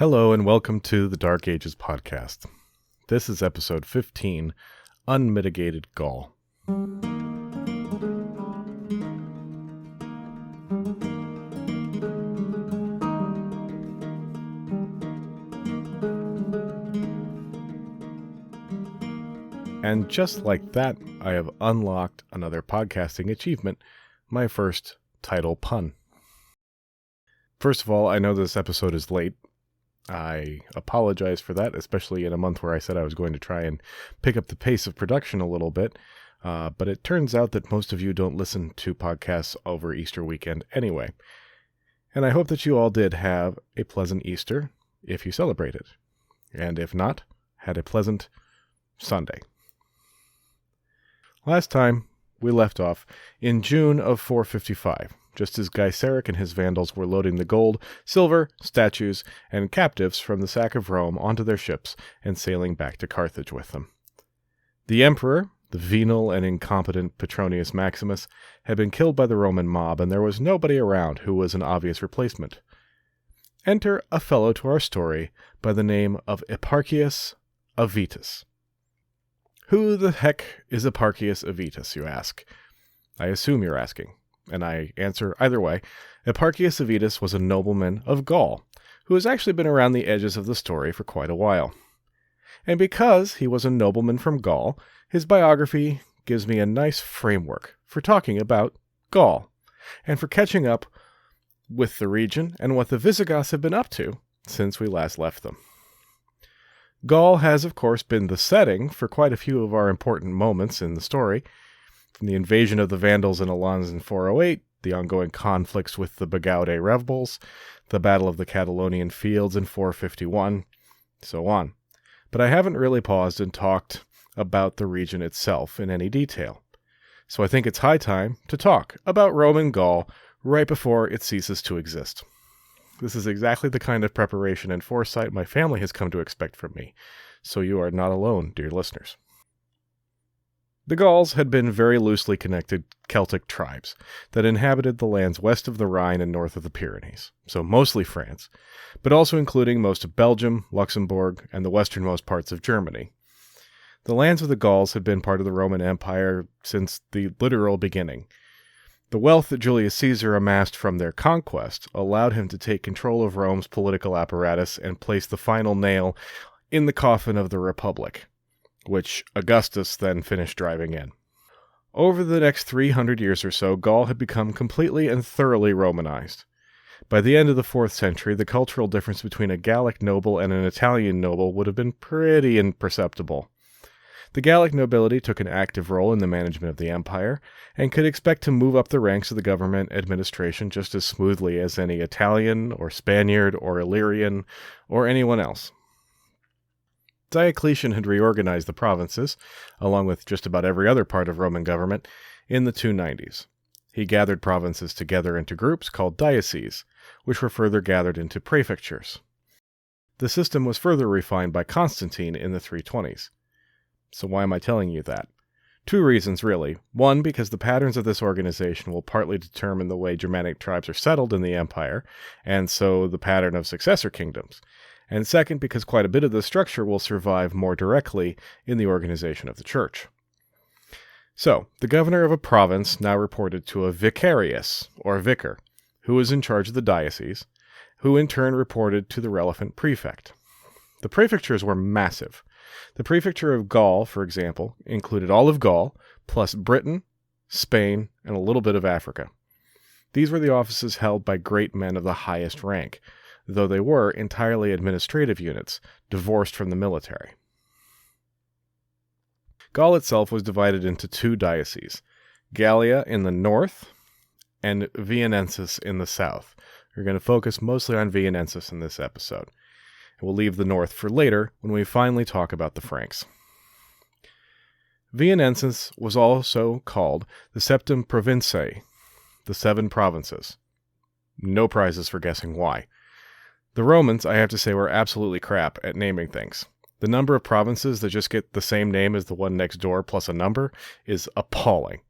Hello and welcome to the Dark Ages podcast. This is episode 15, Unmitigated Gaul. And just like that, I have unlocked another podcasting achievement, my first title pun. First of all, I know this episode is late. I apologize for that, especially in a month where I said I was going to try and pick up the pace of production a little bit. But it turns out that most of you don't listen to podcasts over Easter weekend anyway. And I hope that you all did have a pleasant Easter if you celebrate it. And if not, had a pleasant Sunday. Last time, we left off in June of 455, just as Gaiseric and his Vandals were loading the gold, silver, statues, and captives from the sack of Rome onto their ships and sailing back to Carthage with them. The emperor, the venal and incompetent Petronius Maximus, had been killed by the Roman mob, and there was nobody around who was an obvious replacement. Enter a fellow to our story by the name of Eparchius Avitus. Who the heck is Eparchius Avitus, you ask? I assume you're asking, and I answer either way. Eparchius Avitus was a nobleman of Gaul, who has actually been around the edges of the story for quite a while. And because he was a nobleman from Gaul, his biography gives me a nice framework for talking about Gaul, and for catching up with the region and what the Visigoths have been up to since we last left them. Gaul has, of course, been the setting for quite a few of our important moments in the story, from the invasion of the Vandals and Alans in 408, the ongoing conflicts with the Bagaudae rebels, the Battle of the Catalonian Fields in 451, so on. But I haven't really paused and talked about the region itself in any detail. So I think it's high time to talk about Roman Gaul right before it ceases to exist. This is exactly the kind of preparation and foresight my family has come to expect from me, so you are not alone, dear listeners. The Gauls had been very loosely connected Celtic tribes that inhabited the lands west of the Rhine and north of the Pyrenees, so mostly France, but also including most of Belgium, Luxembourg, and the westernmost parts of Germany. The lands of the Gauls had been part of the Roman Empire since the literal beginning. The wealth that Julius Caesar amassed from their conquest allowed him to take control of Rome's political apparatus and place the final nail in the coffin of the Republic, which Augustus then finished driving in. Over the next 300 years or so, Gaul had become completely and thoroughly Romanized. By the end of the 4th century, the cultural difference between a Gallic noble and an Italian noble would have been pretty imperceptible. The Gallic nobility took an active role in the management of the empire, and could expect to move up the ranks of the government administration just as smoothly as any Italian, or Spaniard, or Illyrian, or anyone else. Diocletian had reorganized the provinces, along with just about every other part of Roman government, in the 290s. He gathered provinces together into groups called dioceses, which were further gathered into prefectures. The system was further refined by Constantine in the 320s. So why am I telling you that? 2 reasons, really. One, because the patterns of this organization will partly determine the way Germanic tribes are settled in the empire, and so the pattern of successor kingdoms. And second, because quite a bit of the structure will survive more directly in the organization of the church. So, the governor of a province now reported to a vicarius, or vicar, who was in charge of the diocese, who in turn reported to the relevant prefect. The prefectures were massive. The prefecture of Gaul, for example, included all of Gaul, plus Britain, Spain, and a little bit of Africa. These were the offices held by great men of the highest rank, though they were entirely administrative units, divorced from the military. Gaul itself was divided into 2 dioceses, Gallia in the north and Viennensis in the south. We're going to focus mostly on Viennensis in this episode. We'll leave the north for later when we finally talk about the Franks. Viennensis was also called the Septem Provinciae, the 7 provinces. No prizes for guessing why. The Romans, I have to say, were absolutely crap at naming things. The number of provinces that just get the same name as the one next door plus a number is appalling.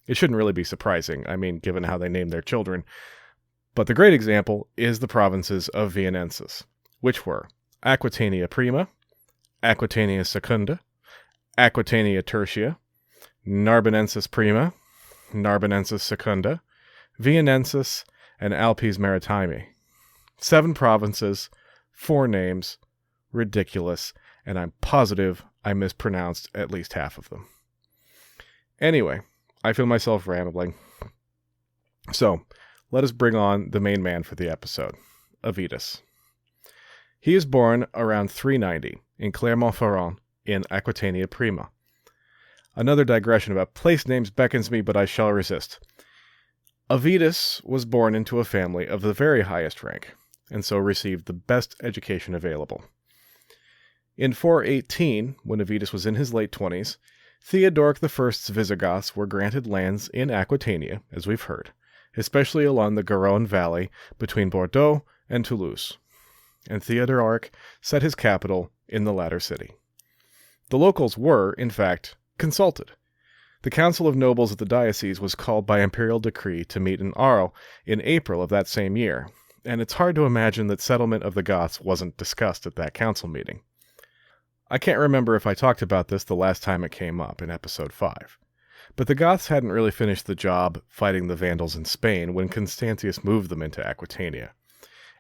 It shouldn't really be surprising, given how they name their children. But the great example is the provinces of Viennensis, which were Aquitania Prima, Aquitania Secunda, Aquitania Tertia, Narbonensis Prima, Narbonensis Secunda, Viennensis, and Alpes Maritimi. 7 provinces, 4 names, ridiculous, and I'm positive I mispronounced at least half of them. Anyway, I feel myself rambling. So, let us bring on the main man for the episode, Avitus. He is born around 390 in Clermont-Ferrand in Aquitania Prima. Another digression about place names beckons me, but I shall resist. Avitus was born into a family of the very highest rank, and so received the best education available. In 418, when Avitus was in his late 20s, Theodoric I's Visigoths were granted lands in Aquitania, as we've heard, especially along the Garonne Valley between Bordeaux and Toulouse, and Theodoric set his capital in the latter city. The locals were, in fact, consulted. The Council of Nobles of the diocese was called by imperial decree to meet in Arles in April of that same year, and it's hard to imagine that settlement of the Goths wasn't discussed at that council meeting. I can't remember if I talked about this the last time it came up in episode 5, but the Goths hadn't really finished the job fighting the Vandals in Spain when Constantius moved them into Aquitania,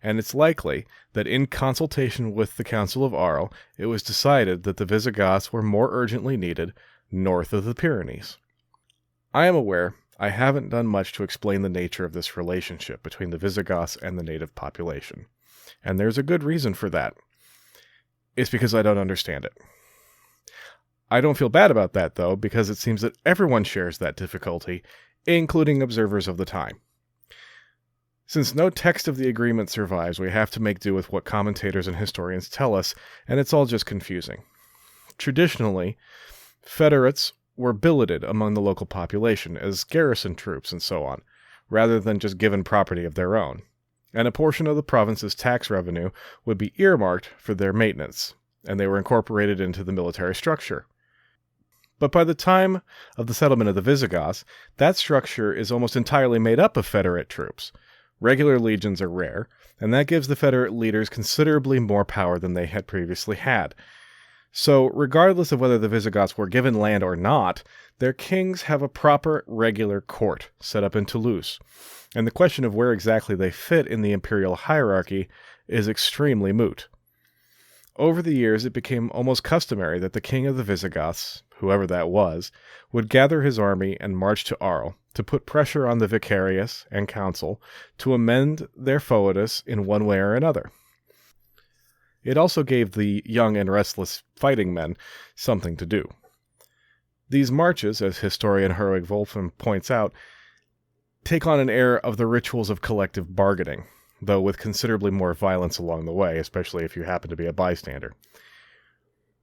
and it's likely that in consultation with the Council of Arles, it was decided that the Visigoths were more urgently needed north of the Pyrenees. I am aware I haven't done much to explain the nature of this relationship between the Visigoths and the native population, and there's a good reason for that. It's because I don't understand it. I don't feel bad about that, though, because it seems that everyone shares that difficulty, including observers of the time. Since no text of the agreement survives, we have to make do with what commentators and historians tell us, and it's all just confusing. Traditionally, federates were billeted among the local population as garrison troops and so on, rather than just given property of their own, and a portion of the province's tax revenue would be earmarked for their maintenance, and they were incorporated into the military structure. But by the time of the settlement of the Visigoths, that structure is almost entirely made up of federate troops. Regular legions are rare, and that gives the federate leaders considerably more power than they had previously had. So, regardless of whether the Visigoths were given land or not, their kings have a proper, regular court set up in Toulouse, and the question of where exactly they fit in the imperial hierarchy is extremely moot. Over the years, it became almost customary that the king of the Visigoths, whoever that was, would gather his army and march to Arles to put pressure on the Vicarius and council to amend their foedus in one way or another. It also gave the young and restless fighting men something to do. These marches, as historian Herwig Wolfram points out, take on an air of the rituals of collective bargaining, though with considerably more violence along the way, especially if you happen to be a bystander.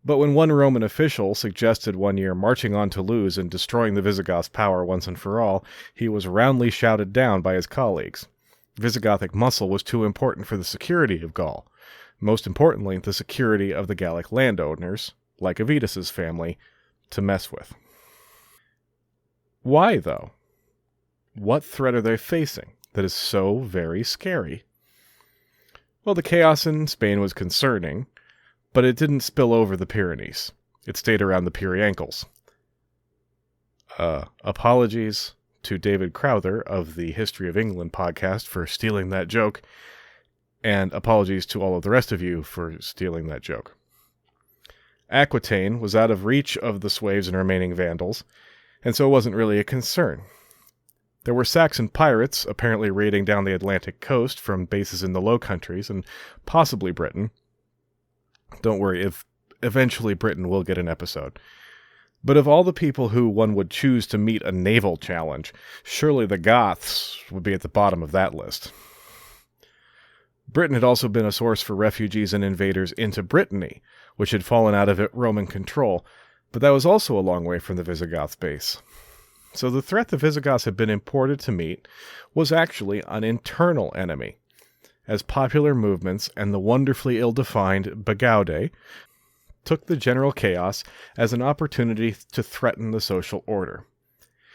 But when one Roman official suggested one year marching on Toulouse and destroying the Visigoths' power once and for all, he was roundly shouted down by his colleagues. Visigothic muscle was too important for the security of Gaul. Most importantly, the security of the Gallic landowners, like Avitus's family, to mess with. Why, though? What threat are they facing that is so very scary? Well, the chaos in Spain was concerning, but it didn't spill over the Pyrenees. It stayed around the Pyreankles. Apologies to David Crowther of the History of England podcast for stealing that joke, and apologies to all of the rest of you for stealing that joke. Aquitaine was out of reach of the Sueves and remaining Vandals, and so it wasn't really a concern. There were Saxon pirates apparently raiding down the Atlantic coast from bases in the Low Countries and possibly Britain. Don't worry, if eventually Britain will get an episode. But of all the people who one would choose to meet a naval challenge, surely the Goths would be at the bottom of that list. Britain had also been a source for refugees and invaders into Brittany, which had fallen out of Roman control, but that was also a long way from the Visigoths' base. So the threat the Visigoths had been imported to meet was actually an internal enemy, as popular movements and the wonderfully ill-defined Bagaudae took the general chaos as an opportunity to threaten the social order.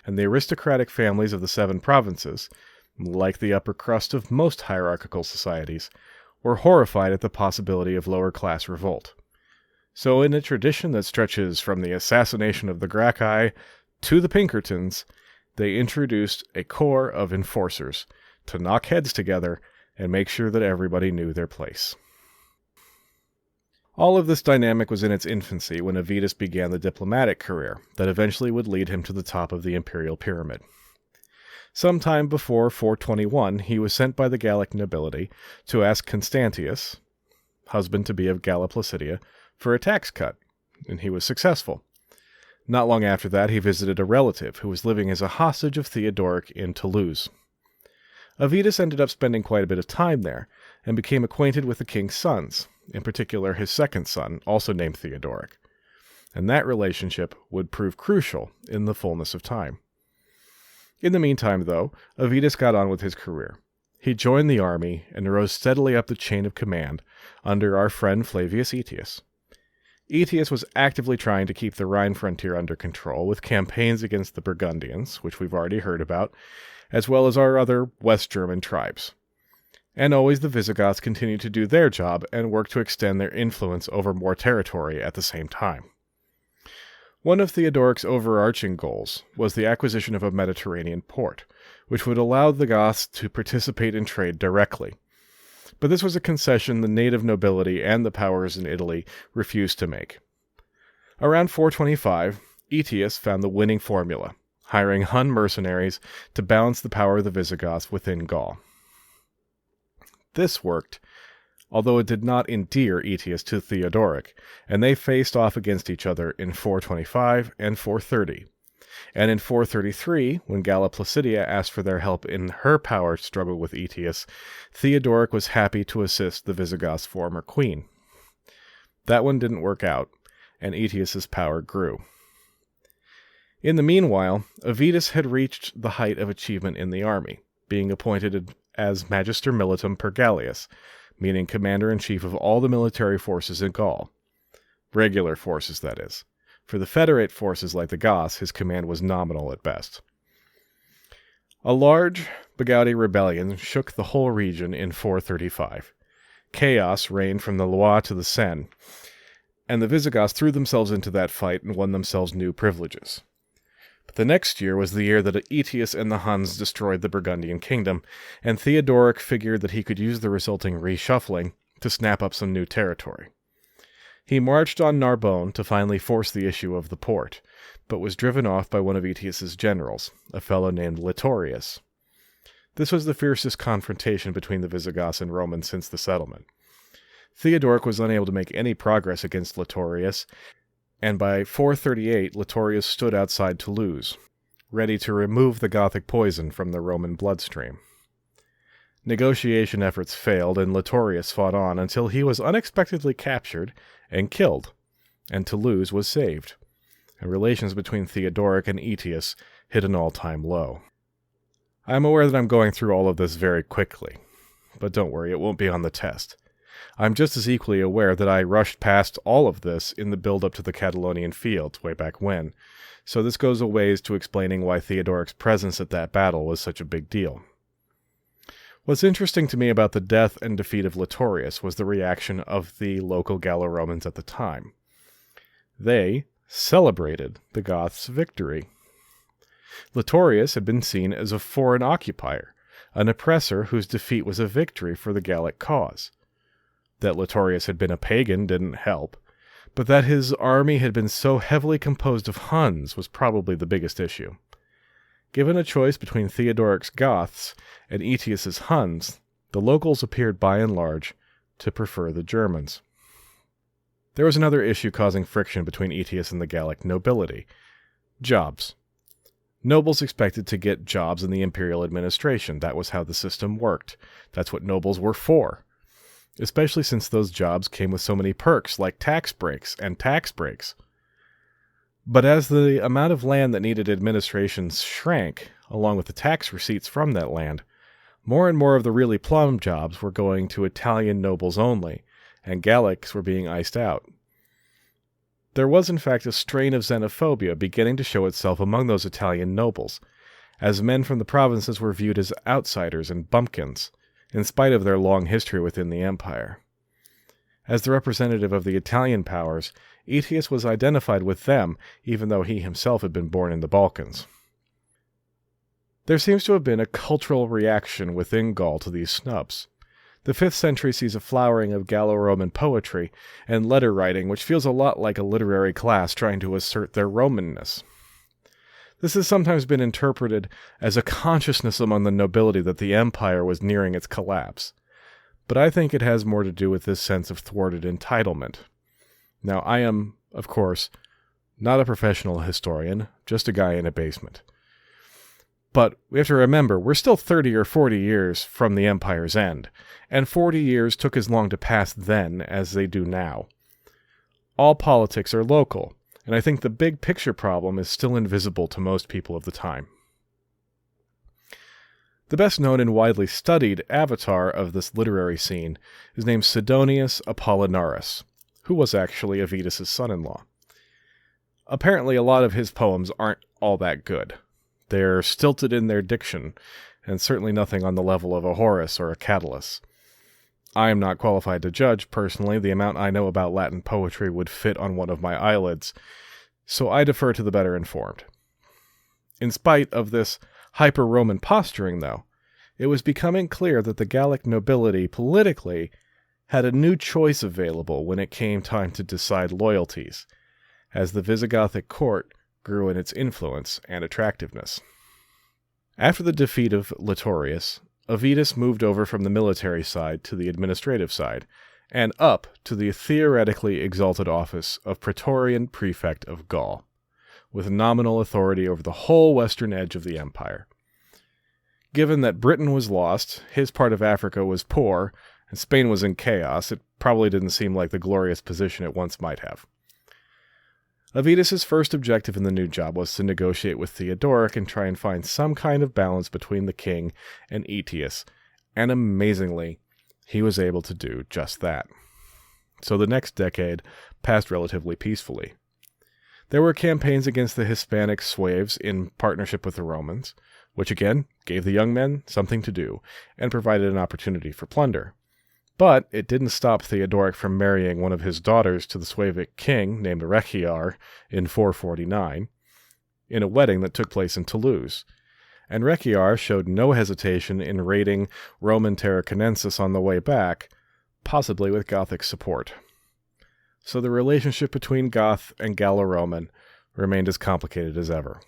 And the aristocratic families of the 7 provinces, like the upper crust of most hierarchical societies, were horrified at the possibility of lower-class revolt. So in a tradition that stretches from the assassination of the Gracchi to the Pinkertons, they introduced a corps of enforcers to knock heads together and make sure that everybody knew their place. All of this dynamic was in its infancy when Avitus began the diplomatic career that eventually would lead him to the top of the imperial pyramid. Sometime before 421, he was sent by the Gallic nobility to ask Constantius, husband-to-be of Galla Placidia, for a tax cut, and he was successful. Not long after that, he visited a relative who was living as a hostage of Theodoric in Toulouse. Avitus ended up spending quite a bit of time there, and became acquainted with the king's sons, in particular his second son, also named Theodoric. And that relationship would prove crucial in the fullness of time. In the meantime, though, Avitus got on with his career. He joined the army and rose steadily up the chain of command under our friend Flavius Aetius. Aetius was actively trying to keep the Rhine frontier under control with campaigns against the Burgundians, which we've already heard about, as well as our other West German tribes. And always the Visigoths continued to do their job and work to extend their influence over more territory at the same time. One of Theodoric's overarching goals was the acquisition of a Mediterranean port, which would allow the Goths to participate in trade directly. But this was a concession the native nobility and the powers in Italy refused to make. Around 425, Aetius found the winning formula, hiring Hun mercenaries to balance the power of the Visigoths within Gaul. This worked, although it did not endear Aetius to Theodoric, and they faced off against each other in 425 and 430. And in 433, when Galla Placidia asked for their help in her power struggle with Aetius, Theodoric was happy to assist the Visigoths' former queen. That one didn't work out, and Aetius's power grew. In the meanwhile, Avitus had reached the height of achievement in the army, being appointed as Magister Militum per Gallius, meaning commander-in-chief of all the military forces in Gaul. Regular forces, that is. For the Federate forces like the Goths, his command was nominal at best. A large Bagaudae rebellion shook the whole region in 435. Chaos reigned from the Loire to the Seine, and the Visigoths threw themselves into that fight and won themselves new privileges. But the next year was the year that Aetius and the Huns destroyed the Burgundian kingdom, and Theodoric figured that he could use the resulting reshuffling to snap up some new territory. He marched on Narbonne to finally force the issue of the port, but was driven off by one of Aetius's generals, a fellow named Litorius. This was the fiercest confrontation between the Visigoths and Romans since the settlement. Theodoric was unable to make any progress against Litorius, and by 438 Litorius stood outside Toulouse, ready to remove the Gothic poison from the Roman bloodstream. Negotiation efforts failed, and Litorius fought on until he was unexpectedly captured and killed, and Toulouse was saved, and relations between Theodoric and Aetius hit an all-time low. I'm aware that I'm going through all of this very quickly, but don't worry, it won't be on the test. I'm just as equally aware that I rushed past all of this in the build-up to the Catalonian fields way back when, so this goes a ways to explaining why Theodoric's presence at that battle was such a big deal. What's interesting to me about the death and defeat of Litorius was the reaction of the local Gallo-Romans at the time. They celebrated the Goths' victory. Litorius had been seen as a foreign occupier, an oppressor whose defeat was a victory for the Gallic cause. That Litorius had been a pagan didn't help, but that his army had been so heavily composed of Huns was probably the biggest issue. Given a choice between Theodoric's Goths and Aetius's Huns, the locals appeared by and large to prefer the Germans. There was another issue causing friction between Aetius and the Gallic nobility: jobs. Nobles expected to get jobs in the imperial administration. That was how the system worked. That's what nobles were for. Especially since those jobs came with so many perks like tax breaks and tax breaks. But as the amount of land that needed administration shrank, along with the tax receipts from that land, more and more of the really plum jobs were going to Italian nobles only, and Gallics were being iced out. There was in fact a strain of xenophobia beginning to show itself among those Italian nobles, as men from the provinces were viewed as outsiders and bumpkins, in spite of their long history within the empire. As the representative of the Italian powers, Aetius was identified with them, even though he himself had been born in the Balkans. There seems to have been a cultural reaction within Gaul to these snubs. The 5th century sees a flowering of Gallo-Roman poetry and letter writing, which feels a lot like a literary class trying to assert their Romanness. This has sometimes been interpreted as a consciousness among the nobility that the empire was nearing its collapse, but I think it has more to do with this sense of thwarted entitlement. Now, I am, of course, not a professional historian, just a guy in a basement. But we have to remember, we're still 30 or 40 years from the empire's end, and 40 years took as long to pass then as they do now. All politics are local, and I think the big picture problem is still invisible to most people of the time. The best known and widely studied avatar of this literary scene is named Sidonius Apollinaris, who was actually Avitus's son-in-law. Apparently, a lot of his poems aren't all that good. They're stilted in their diction, and certainly nothing on the level of a Horace or a Catullus. I am not qualified to judge, personally. The amount I know about Latin poetry would fit on one of my eyelids, so I defer to the better informed. In spite of this hyper-Roman posturing, though, it was becoming clear that the Gallic nobility politically had a new choice available when it came time to decide loyalties, as the Visigothic court grew in its influence and attractiveness. After the defeat of Litorius, Avitus moved over from the military side to the administrative side, and up to the theoretically exalted office of Praetorian Prefect of Gaul, with nominal authority over the whole western edge of the empire. Given that Britain was lost, his part of Africa was poor, and Spain was in chaos, it probably didn't seem like the glorious position it once might have. Avitus's first objective in the new job was to negotiate with Theodoric and try and find some kind of balance between the king and Aetius, and amazingly, he was able to do just that. So the next decade passed relatively peacefully. There were campaigns against the Hispanic Sueves in partnership with the Romans, which again gave the young men something to do and provided an opportunity for plunder. But it didn't stop Theodoric from marrying one of his daughters to the Suevic king named Rechiar in 449, in a wedding that took place in Toulouse, and Rechiar showed no hesitation in raiding Roman Tarraconensis on the way back, possibly with Gothic support. So the relationship between Goth and Gallo-Roman remained as complicated as ever.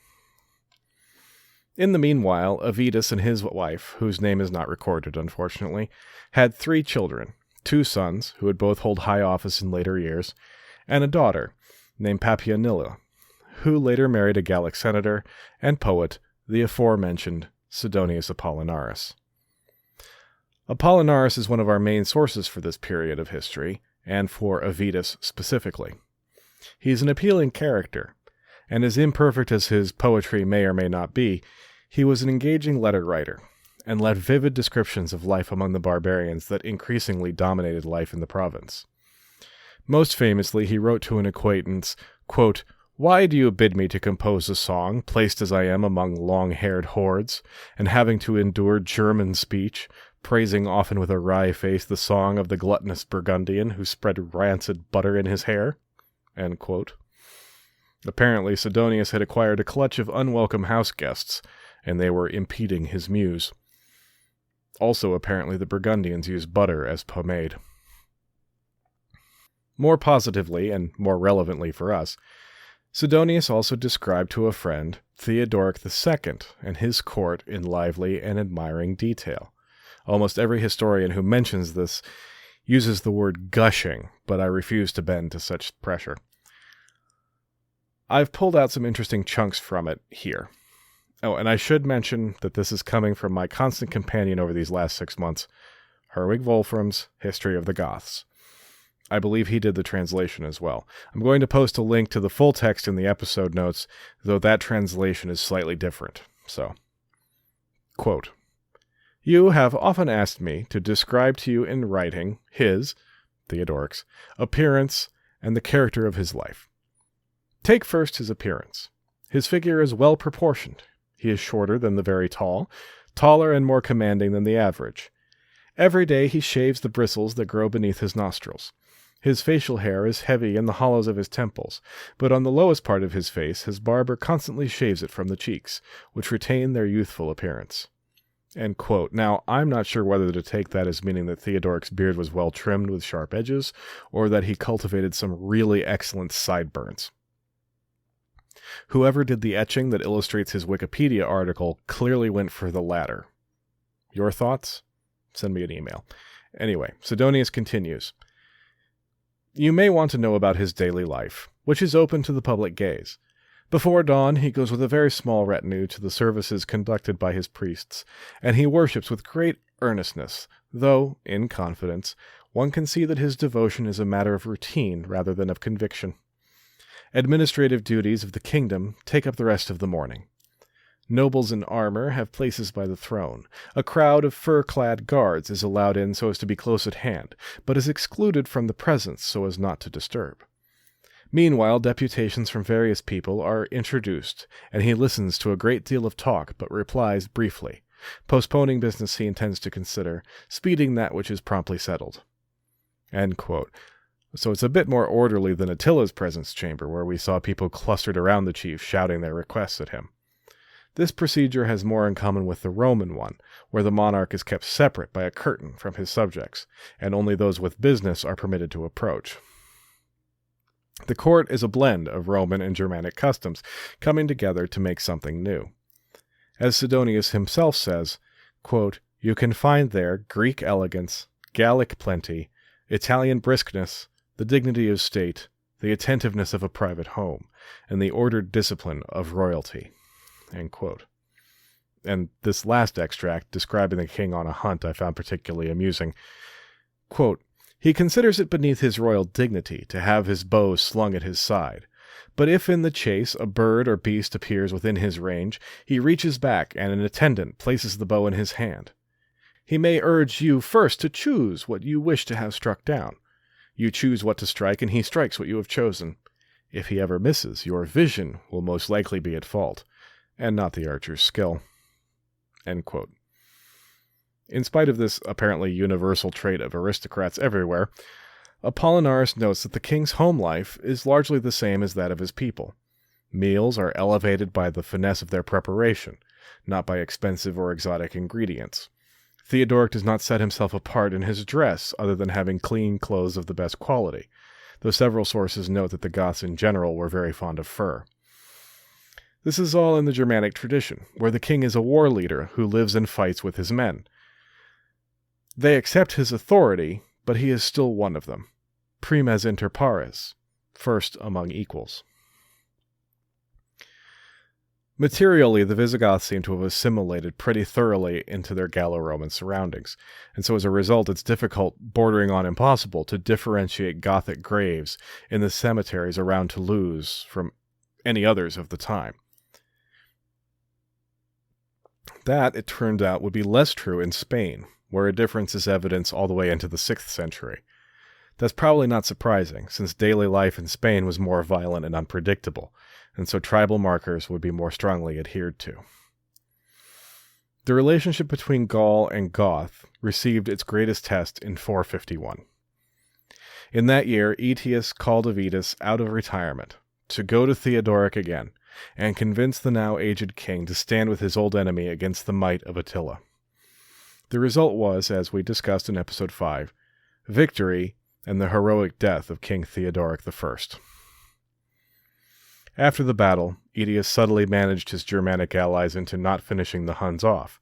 In the meanwhile, Avitus and his wife, whose name is not recorded unfortunately, had 3 children, 2 sons, who would both hold high office in later years, and a daughter, named Papionilla, who later married a Gallic senator and poet, the aforementioned Sidonius Apollinaris. Apollinaris is one of our main sources for this period of history, and for Avitus specifically. He is an appealing character, and as imperfect as his poetry may or may not be, he was an engaging letter writer, and left vivid descriptions of life among the barbarians that increasingly dominated life in the province. Most famously, he wrote to an acquaintance, quote, "Why do you bid me to compose a song, placed as I am among long-haired hordes, and having to endure German speech, praising often with a wry face the song of the gluttonous Burgundian who spread rancid butter in his hair?" End quote. Apparently, Sidonius had acquired a clutch of unwelcome house guests, and they were impeding his muse. Also, apparently, the Burgundians used butter as pomade. More positively, and more relevantly for us, Sidonius also described to a friend Theodoric II and his court in lively and admiring detail. Almost every historian who mentions this uses the word gushing, but I refuse to bend to such pressure. I've pulled out some interesting chunks from it here. Oh, and I should mention that this is coming from my constant companion over these last 6 months, Herwig Wolfram's History of the Goths. I believe he did the translation as well. I'm going to post a link to the full text in the episode notes, though that translation is slightly different. So, quote, "You have often asked me to describe to you in writing his," Theodoric's, "appearance and the character of his life. Take first his appearance. His figure is well proportioned. He is shorter than the very tall, taller and more commanding than the average. Every day he shaves the bristles that grow beneath his nostrils. His facial hair is heavy in the hollows of his temples, but on the lowest part of his face his barber constantly shaves it from the cheeks, which retain their youthful appearance." End quote. Now, I'm not sure whether to take that as meaning that Theodoric's beard was well trimmed with sharp edges, or that he cultivated some really excellent sideburns. Whoever did the etching that illustrates his Wikipedia article clearly went for the latter. Your thoughts? Send me an email. Anyway, Sidonius continues. "You may want to know about his daily life, which is open to the public gaze. Before dawn, he goes with a very small retinue to the services conducted by his priests, and he worships with great earnestness, though, in confidence, one can see that his devotion is a matter of routine rather than of conviction. Administrative duties of the kingdom take up the rest of the morning. Nobles in armor have places by the throne. A crowd of fur-clad guards is allowed in so as to be close at hand, but is excluded from the presence so as not to disturb. Meanwhile, deputations from various people are introduced, and he listens to a great deal of talk, but replies briefly, postponing business he intends to consider, speeding that which is promptly settled." End quote. So it's a bit more orderly than Attila's presence chamber, where we saw people clustered around the chief shouting their requests at him. This procedure has more in common with the Roman one, where the monarch is kept separate by a curtain from his subjects, and only those with business are permitted to approach. The court is a blend of Roman and Germanic customs, coming together to make something new. As Sidonius himself says, quote, "You can find there Greek elegance, Gallic plenty, Italian briskness, the dignity of state, the attentiveness of a private home, and the ordered discipline of royalty." End quote. And this last extract, describing the king on a hunt, I found particularly amusing. Quote, "He considers it beneath his royal dignity to have his bow slung at his side. But if in the chase a bird or beast appears within his range, he reaches back, and an attendant places the bow in his hand. He may urge you first to choose what you wish to have struck down. You choose what to strike, and he strikes what you have chosen. If he ever misses, your vision will most likely be at fault, and not the archer's skill." End quote. In spite of this apparently universal trait of aristocrats everywhere, Apollinaris notes that the king's home life is largely the same as that of his people. Meals are elevated by the finesse of their preparation, not by expensive or exotic ingredients. Theodoric does not set himself apart in his dress other than having clean clothes of the best quality, though several sources note that the Goths in general were very fond of fur. This is all in the Germanic tradition, where the king is a war leader who lives and fights with his men. They accept his authority, but he is still one of them. Primes inter pares, first among equals. Materially, the Visigoths seem to have assimilated pretty thoroughly into their Gallo-Roman surroundings, and so as a result it's difficult, bordering on impossible, to differentiate Gothic graves in the cemeteries around Toulouse from any others of the time. That, it turned out, would be less true in Spain, where a difference is evident all the way into the 6th century. That's probably not surprising, since daily life in Spain was more violent and unpredictable, and so tribal markers would be more strongly adhered to. The relationship between Gaul and Goth received its greatest test in 451. In that year, Aetius called Avitus out of retirement to go to Theodoric again, and convince the now aged king to stand with his old enemy against the might of Attila. The result was, as we discussed in episode 5, victory and the heroic death of King Theodoric I. After the battle, Aetius subtly managed his Germanic allies into not finishing the Huns off,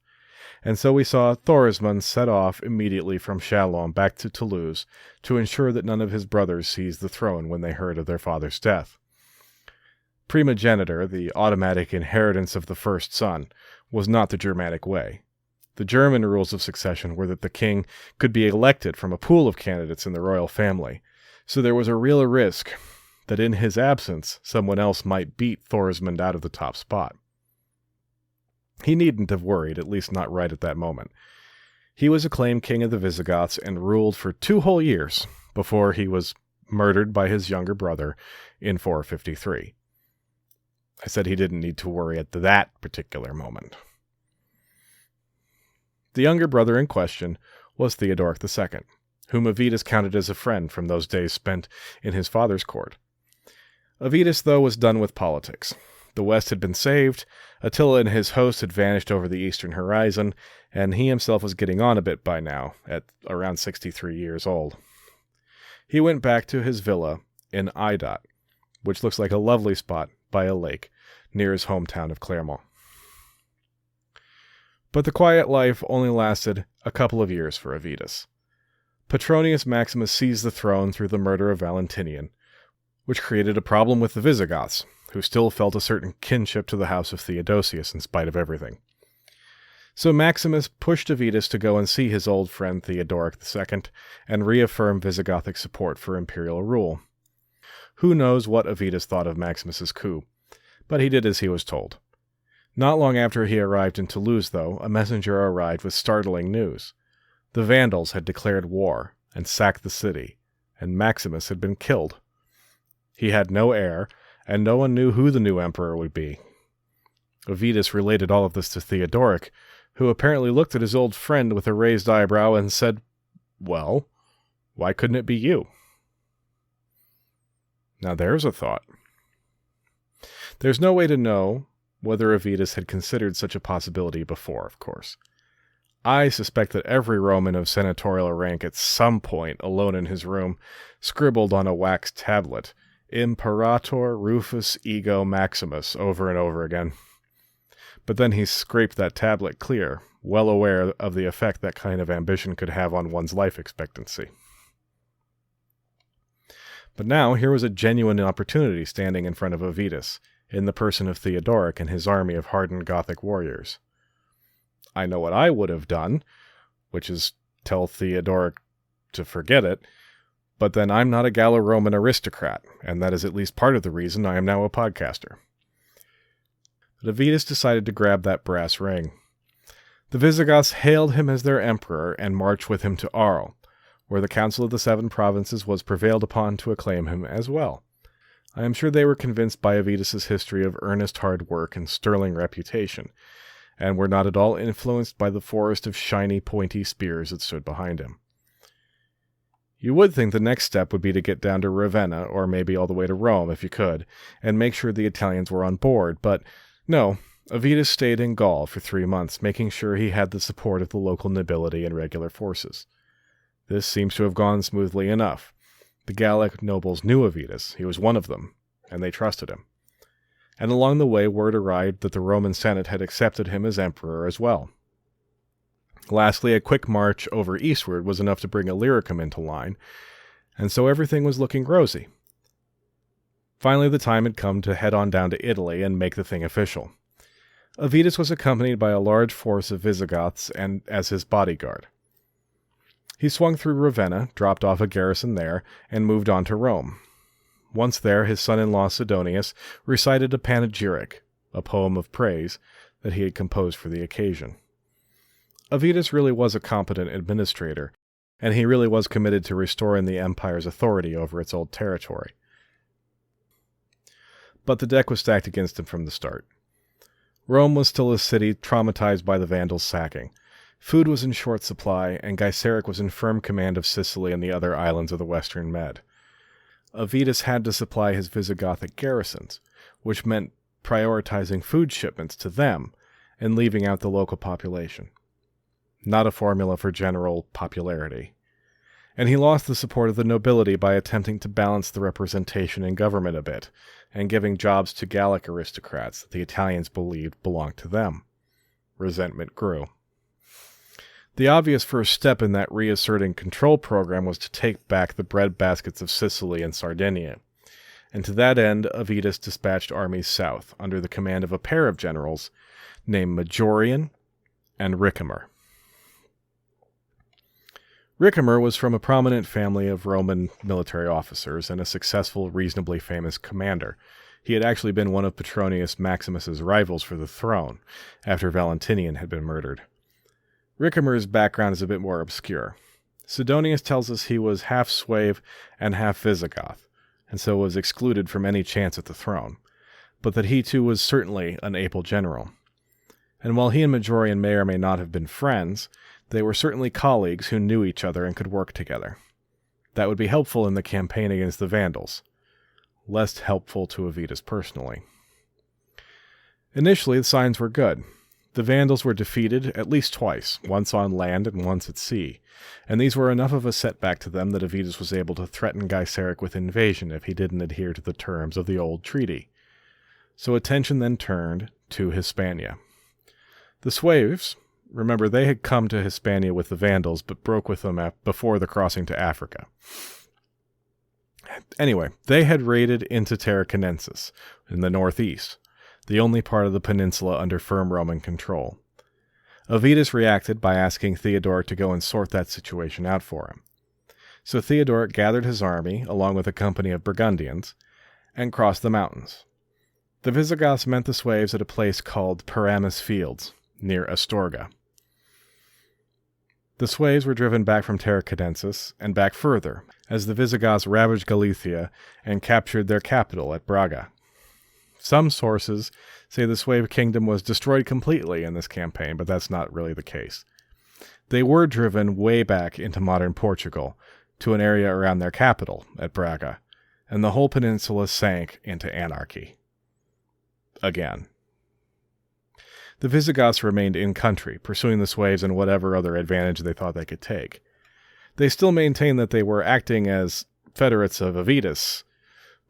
and so we saw Thorismund set off immediately from Chalons back to Toulouse to ensure that none of his brothers seized the throne when they heard of their father's death. Primogeniture, the automatic inheritance of the first son, was not the Germanic way. The German rules of succession were that the king could be elected from a pool of candidates in the royal family, so there was a real risk that in his absence someone else might beat Thorismund out of the top spot. He needn't have worried, at least not right at that moment. He was acclaimed king of the Visigoths and ruled for 2 whole years before he was murdered by his younger brother in 453. I said he didn't need to worry at that particular moment. The younger brother in question was Theodoric II, whom Avitus counted as a friend from those days spent in his father's court. Avitus, though, was done with politics. The West had been saved, Attila and his host had vanished over the eastern horizon, and he himself was getting on a bit by now, at around 63 years old. He went back to his villa in Idat, which looks like a lovely spot by a lake near his hometown of Clermont. But the quiet life only lasted a couple of years for Avitus. Petronius Maximus seized the throne through the murder of Valentinian, which created a problem with the Visigoths, who still felt a certain kinship to the house of Theodosius in spite of everything. So Maximus pushed Avitus to go and see his old friend Theodoric II and reaffirm Visigothic support for imperial rule. Who knows what Avitus thought of Maximus's coup, but he did as he was told. Not long after he arrived in Toulouse, though, a messenger arrived with startling news. The Vandals had declared war and sacked the city, and Maximus had been killed. He had no heir, and no one knew who the new emperor would be. Avitus related all of this to Theodoric, who apparently looked at his old friend with a raised eyebrow and said, "Well, why couldn't it be you?" Now there's a thought. There's no way to know whether Avitus had considered such a possibility before, of course. I suspect that every Roman of senatorial rank at some point, alone in his room, scribbled on a wax tablet, Imperator Rufus Ego Maximus, over and over again. But then he scraped that tablet clear, well aware of the effect that kind of ambition could have on one's life expectancy. But now here was a genuine opportunity standing in front of Avitus, in the person of Theodoric and his army of hardened Gothic warriors. I know what I would have done, which is tell Theodoric to forget it, but then I'm not a Gallo-Roman aristocrat, and that is at least part of the reason I am now a podcaster. But Avitus decided to grab that brass ring. The Visigoths hailed him as their emperor and marched with him to Arles, where the Council of the Seven Provinces was prevailed upon to acclaim him as well. I am sure they were convinced by Avitus's history of earnest hard work and sterling reputation, and were not at all influenced by the forest of shiny, pointy spears that stood behind him. You would think the next step would be to get down to Ravenna, or maybe all the way to Rome if you could, and make sure the Italians were on board, but no, Avitus stayed in Gaul for 3 months, making sure he had the support of the local nobility and regular forces. This seems to have gone smoothly enough. The Gallic nobles knew Avitus, he was one of them, and they trusted him. And along the way word arrived that the Roman Senate had accepted him as emperor as well. Lastly, a quick march over eastward was enough to bring Illyricum into line, and so everything was looking rosy. Finally, the time had come to head on down to Italy and make the thing official. Avitus was accompanied by a large force of Visigoths and as his bodyguard. He swung through Ravenna, dropped off a garrison there, and moved on to Rome. Once there, his son-in-law Sidonius recited a panegyric, a poem of praise, that he had composed for the occasion. Avitus really was a competent administrator, and he really was committed to restoring the empire's authority over its old territory. But the deck was stacked against him from the start. Rome was still a city traumatized by the Vandals' sacking. Food was in short supply, and Gaiseric was in firm command of Sicily and the other islands of the western Med. Avitus had to supply his Visigothic garrisons, which meant prioritizing food shipments to them and leaving out the local population. Not a formula for general popularity. And he lost the support of the nobility by attempting to balance the representation in government a bit, and giving jobs to Gallic aristocrats that the Italians believed belonged to them. Resentment grew. The obvious first step in that reasserting control program was to take back the breadbaskets of Sicily and Sardinia, and to that end Avitus dispatched armies south under the command of a pair of generals named Majorian and Ricimer. Ricimer was from a prominent family of Roman military officers and a successful, reasonably famous commander. He had actually been one of Petronius Maximus's rivals for the throne, after Valentinian had been murdered. Ricimer's background is a bit more obscure. Sidonius tells us he was half Sueve and half Visigoth, and so was excluded from any chance at the throne, but that he too was certainly an able general. And while he and Majorian may or may not have been friends, They were certainly colleagues who knew each other and could work together. That would be helpful in the campaign against the Vandals. Less helpful to Avitus personally. Initially, the signs were good. The Vandals were defeated at least twice, once on land and once at sea, and these were enough of a setback to them that Avitus was able to threaten Gaiseric with invasion if he didn't adhere to the terms of the old treaty. So attention then turned to Hispania. The Sueves, remember, they had come to Hispania with the Vandals, but broke with them before the crossing to Africa. Anyway, they had raided into Tarraconensis in the northeast, the only part of the peninsula under firm Roman control. Avitus reacted by asking Theodoric to go and sort that situation out for him. So Theodoric gathered his army, along with a company of Burgundians, and crossed the mountains. The Visigoths met the Sueves at a place called Paramus Fields, near Astorga. The Sueves were driven back from Tarraconensis, and back further, as the Visigoths ravaged Galicia and captured their capital at Braga. Some sources say the Sueve kingdom was destroyed completely in this campaign, but that's not really the case. They were driven way back into modern Portugal, to an area around their capital, at Braga, and the whole peninsula sank into anarchy. Again. The Visigoths remained in country, pursuing the Sueves in whatever other advantage they thought they could take. They still maintained that they were acting as federates of Avitus,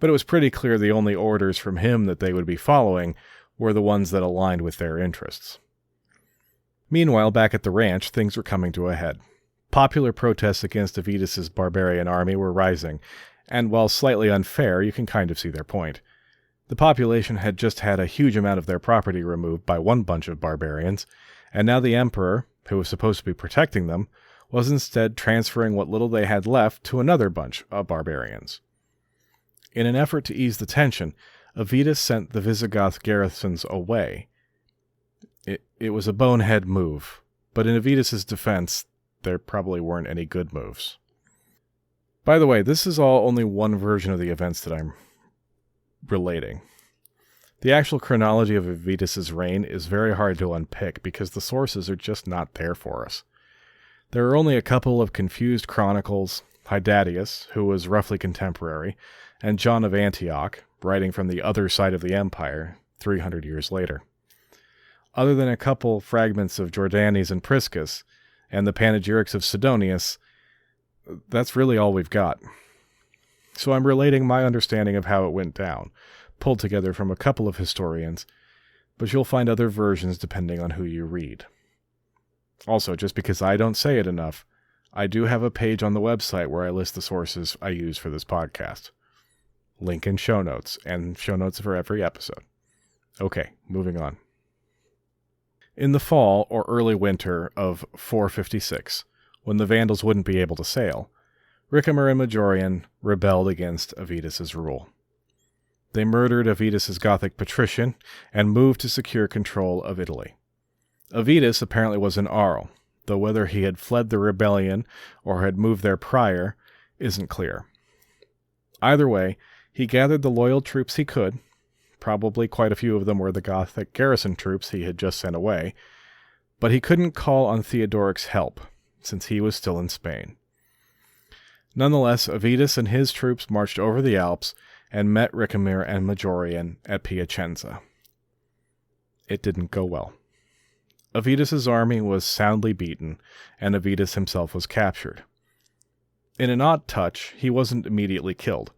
but it was pretty clear the only orders from him that they would be following were the ones that aligned with their interests. Meanwhile, back at the ranch, things were coming to a head. Popular protests against Avitus's barbarian army were rising, and while slightly unfair, you can kind of see their point. The population had just had a huge amount of their property removed by one bunch of barbarians, and now the emperor, who was supposed to be protecting them, was instead transferring what little they had left to another bunch of barbarians. In an effort to ease the tension, Avitus sent the Visigoth garrisons away. It was a bonehead move, but in Avitus's defense, there probably weren't any good moves. By the way, this is all only one version of the events that I'm relating. The actual chronology of Avitus's reign is very hard to unpick because the sources are just not there for us. There are only a couple of confused chronicles, Hydatius, who was roughly contemporary, and John of Antioch, writing from the other side of the empire, 300 years later. Other than a couple fragments of Jordanes and Priscus, and the panegyrics of Sidonius, that's really all we've got. So I'm relating my understanding of how it went down, pulled together from a couple of historians, but you'll find other versions depending on who you read. Also, just because I don't say it enough, I do have a page on the website where I list the sources I use for this podcast. Link in show notes, and show notes for every episode. Okay, moving on. In the fall or early winter of 456, when the Vandals wouldn't be able to sail, Ricimer and Majorian rebelled against Avitus's rule. They murdered Avitus's Gothic patrician and moved to secure control of Italy. Avitus apparently was in Arles, though whether he had fled the rebellion or had moved there prior isn't clear. Either way, he gathered the loyal troops he could. Probably quite a few of them were the Gothic garrison troops he had just sent away, but he couldn't call on Theodoric's help, since he was still in Spain. Nonetheless, Avitus and his troops marched over the Alps and met Ricimer and Majorian at Piacenza. It didn't go well. Avitus's army was soundly beaten, and Avitus himself was captured. In an odd touch, he wasn't immediately killed.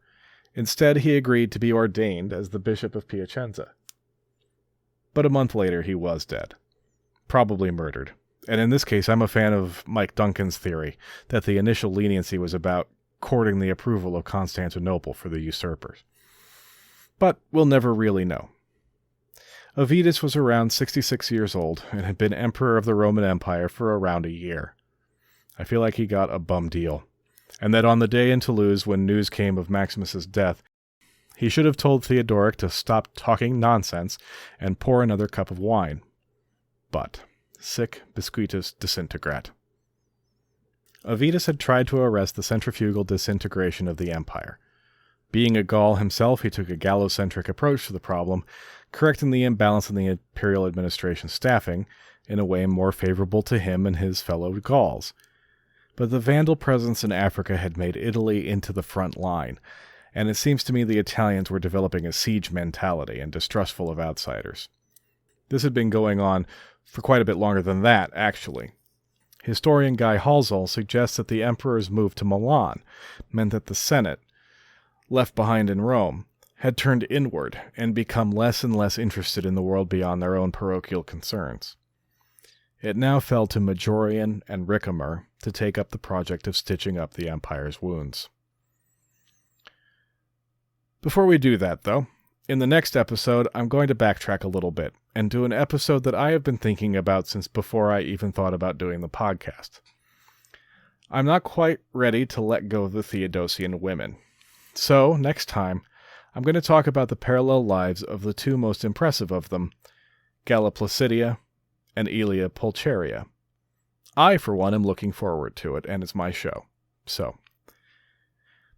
Instead, he agreed to be ordained as the Bishop of Piacenza. But a month later, he was dead. Probably murdered. And in this case, I'm a fan of Mike Duncan's theory that the initial leniency was about courting the approval of Constantinople for the usurpers. But we'll never really know. Avitus was around 66 years old and had been emperor of the Roman Empire for around a year. I feel like he got a bum deal, and that on the day in Toulouse when news came of Maximus's death, he should have told Theodoric to stop talking nonsense and pour another cup of wine. But sic biscuitus disintegrat. Avitus had tried to arrest the centrifugal disintegration of the empire. Being a Gaul himself, he took a Gallo-centric approach to the problem, correcting the imbalance in the imperial administration staffing in a way more favorable to him and his fellow Gauls. But the Vandal presence in Africa had made Italy into the front line, and it seems to me the Italians were developing a siege mentality and distrustful of outsiders. This had been going on for quite a bit longer than that, actually. Historian Guy Halsall suggests that the emperor's move to Milan meant that the Senate, left behind in Rome, had turned inward and become less and less interested in the world beyond their own parochial concerns. It now fell to Majorian and Ricimer to take up the project of stitching up the empire's wounds. Before we do that, though, in the next episode, I'm going to backtrack a little bit and do an episode that I have been thinking about since before I even thought about doing the podcast. I'm not quite ready to let go of the Theodosian women. So, next time, I'm going to talk about the parallel lives of the two most impressive of them, Galla Placidia and Aelia Pulcheria. I, for one, am looking forward to it, and it's my show. So,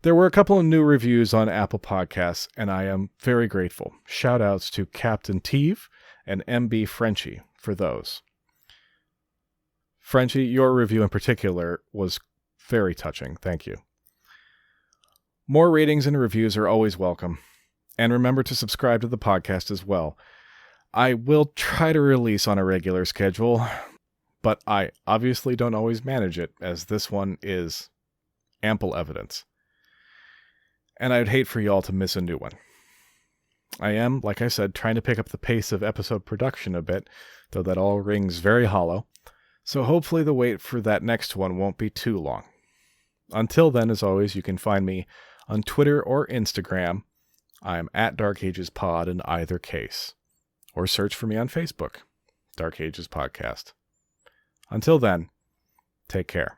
there were a couple of new reviews on Apple Podcasts, and I am very grateful. Shout-outs to Captain Teve and MB Frenchie for those. Frenchie, your review in particular was very touching. Thank you. More ratings and reviews are always welcome. And remember to subscribe to the podcast as well. I will try to release on a regular schedule, but I obviously don't always manage it, as this one is ample evidence. And I'd hate for y'all to miss a new one. I am, like I said, trying to pick up the pace of episode production a bit, though that all rings very hollow, so hopefully the wait for that next one won't be too long. Until then, as always, you can find me on Twitter or Instagram. I'm at Dark Ages Pod in either case. Or search for me on Facebook, Dark Ages Podcast. Until then, take care.